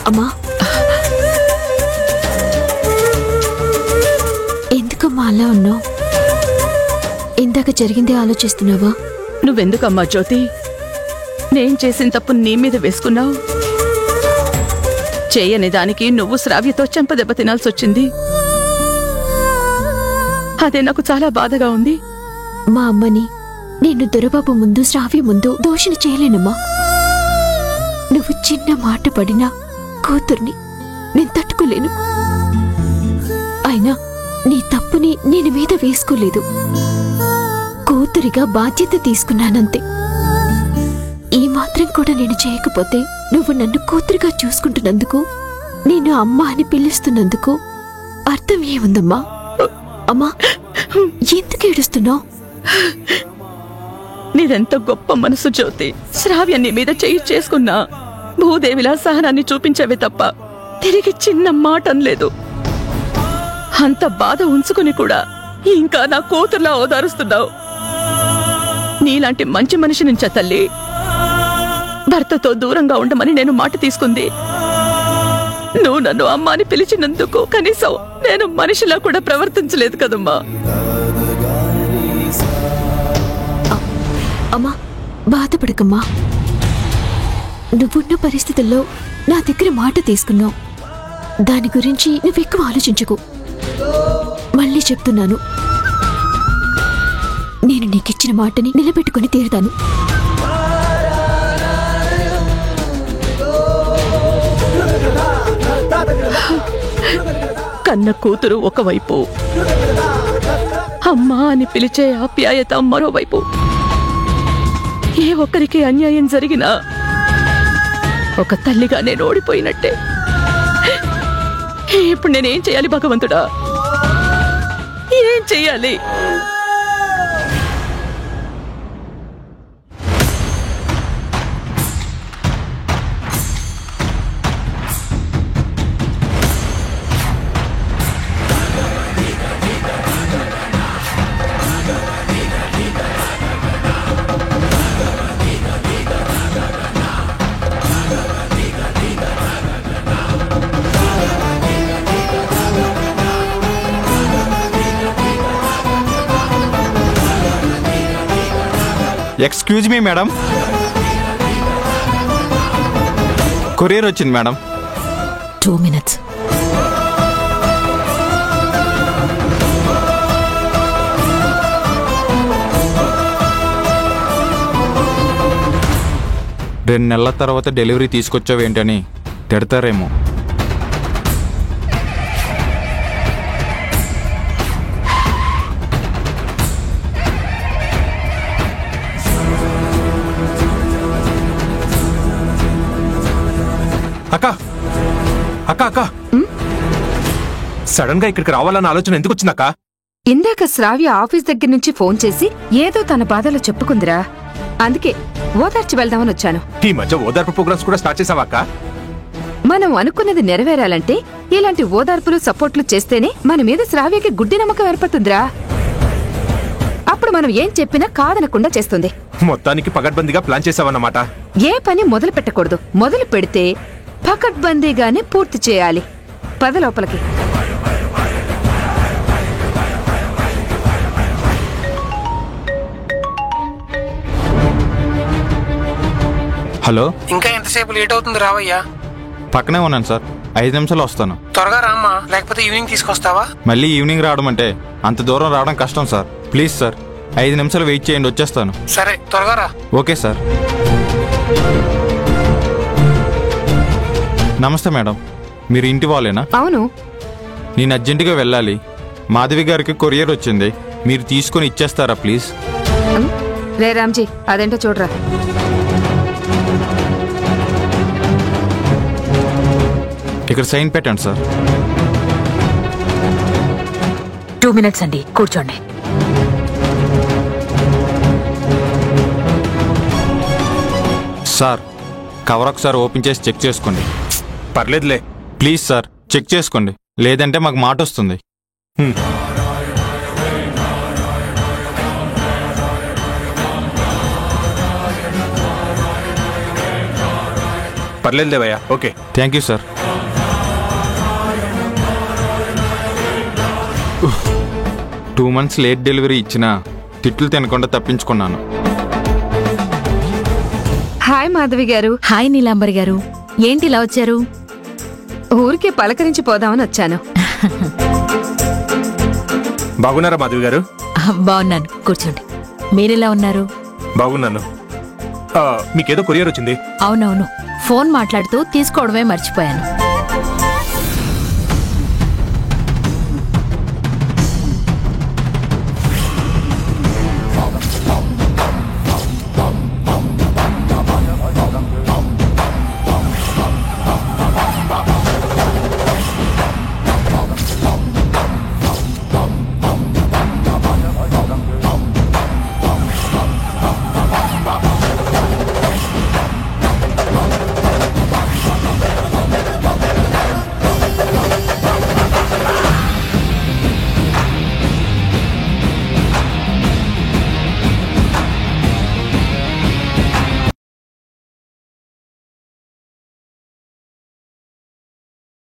అమ్మా, ఎందుకమ్మా అలా ఉన్నావు? ఇందాక జరిగిందే ఆలోచిస్తున్నావా? నువ్వెందుకమ్మా జ్యోతి నేను చేసిన తప్పు నీ మీద వేసుకున్నావు? చేయని దానికి నువ్వు శ్రావ్యతో చెంపదెబ్బ తినాల్సొచ్చింది. అదే నాకు చాలా బాధగా ఉంది. మా అమ్మని నేను దొరబాబు ముందు, శ్రావ్య ముందు దోషిని చేయలేనమ్మా. నువ్వు చిన్న మాట పడినా కూతుర్ని నేను తట్టుకోలేను. అయినా నీ తప్పుని నేను మీద వేసుకోలేదు. కూతురిగా బాధ్యత తీసుకున్నానంతే. ఈ మాత్రం కూడా నేను చేయకపోతే నువ్వు నన్ను కూతురిగా చూసుకుంటున్నందుకు, నేను అమ్మ అని పిలుస్తున్నందుకు అర్థం ఏముందమ్మా? అమ్మా, ఎందుకు ఏడుస్తున్నావు? నీదెంత గొప్ప మనసు జ్యోతి. శ్రావ్య నీ మీద చెయ్యి చేసుకున్నా భూదేవిలా సహనాన్ని చూపించవే తప్ప తిరిగి చిన్న మాట అనలేదు. అంత బాధ ఉంచుకుని కూడా ఇంకా నా కూతుర్లా ఓదారుస్తున్నావు. నీలాంటి మంచి మనిషి నుంచా తల్లి భర్తతో దూరంగా ఉండమని నేను మాట తీసుకుంది. నువ్వు నన్ను అమ్మ అని పిలిచినందుకు కనీసం నేను మనిషిలా కూడా ప్రవర్తించలేదు కదమ్మా. అమ్మా, బాధపడకమ్మా. నువ్వున్న పరిస్థితుల్లో నా దగ్గర మాట తీసుకున్నావు. దాని గురించి నువ్వెక్కువ ఆలోచించుకో. మళ్ళీ చెప్తున్నాను, నేను నీకిచ్చిన మాటని నిలబెట్టుకుని తీరుతాను. కన్న కూతురు ఒకవైపు, అమ్మా అని పిలిచే ఆప్యాయత మరోవైపు. ఏ ఒక్కరికి అన్యాయం జరిగినా ఒక తల్లిగా నేను ఓడిపోయినట్టే. ఇప్పుడు నేనేం చేయాలి భగవంతుడా? ఏం చెయ్యాలి? ఎక్స్క్యూజ్ మీ మేడం, కొరియర్ వచ్చింది మేడం. 2 minutes. రెండు నెలల తర్వాత డెలివరీ తీసుకొచ్చావేంటని తిడతారేమో. అక్క అక్క అక్క సడన్ గా ఇక్కడికి రావాలన్న ఆలోచన ఎందుకు వచ్చిందక్క? ఇందాక శ్రావ్య ఆఫీస్ దగ్గర నుంచి ఫోన్ చేసి ఏదో తన బాధలో చెప్పుకుందిరా. అందుకే ఓదార్చి వెళ్దామని వచ్చాను. ఈ మధ్య ఓదార్పు ప్రోగ్రామ్స్ కూడా స్టార్ట్ చేసావా అక్క? మనం అనుకున్నది నెరవేరాలంటే ఇలాంటి ఓదార్పులు సపోర్ట్లు చేస్తేనే మన మీద శ్రావ్యకి గుడ్డి నమ్మకం ఏర్పడుతుందిరా. అప్పుడు మనం ఏం చెప్పినా కాదనకుండా చేస్తుంది. మొత్తానికి పగడ్బందీగా ప్లాన్ చేసావన్నమాట. ఏ పని మొదలు పెట్టకూడదు, మొదలు పెడితే పకడ్బందీగానే పూర్తి చేయాలి. పద లోపలికి. హలో, ఇంకా ఎంతసేపు లేట్ అవుతుంది? రావయ్యా. పక్కనే ఉన్నాను సార్, 5 నిమిషాలు వస్తాను. త్వరగా రామ్మా, లేకపోతే ఈవినింగ్ తీసుకొస్తావా? మళ్ళీ ఈవినింగ్ రావడం అంటే అంత దూరం రావడం కష్టం సార్. ప్లీజ్ సార్, 5 నిమిషాలు వెయిట్ చేయండి, వచ్చేస్తాను. సరే, త్వరగా రా. Okay sir. నమస్తే మేడం, మీరు ఇంటి వాళ్ళేనా? అవును. నేను అర్జెంటుగా వెళ్ళాలి. మాధవి గారికి కొరియర్ వచ్చింది, మీరు తీసుకొని ఇచ్చేస్తారా ప్లీజ్? రే రామ్జీ, అదేంటో చూడరా. ఇక్కడ సైన్ పెట్టండి సార్. 2 minutes అండి, కూర్చోండి. సార్, కవర్ ఒకసారి ఓపెన్ చేసి చెక్ చేసుకోండి. పర్లేదులే. ప్లీజ్ సార్, చెక్ చేసుకోండి, లేదంటే మాకు మాట వస్తుంది. పర్లేదు దేవయ్యా. Okay. Thank you sir. 2 months late delivery ఇచ్చినా తిట్లు తినకుండా తప్పించుకున్నాను. హాయ్ మాధవి గారు. హాయ్ నీలాంబరి గారు, ఏంటి ఇలా వచ్చారు? ఊరికే పలకరించి పోదామని వచ్చాను. బాగున్నారా మాధవి గారు? బాగున్నాను, కూర్చోండి. మీరెలా ఉన్నారు? బాగున్నాను. మీకేదో కొరియర్ వచ్చింది. అవునవును, ఫోన్ మాట్లాడుతూ తీసుకోవడమే మర్చిపోయాను.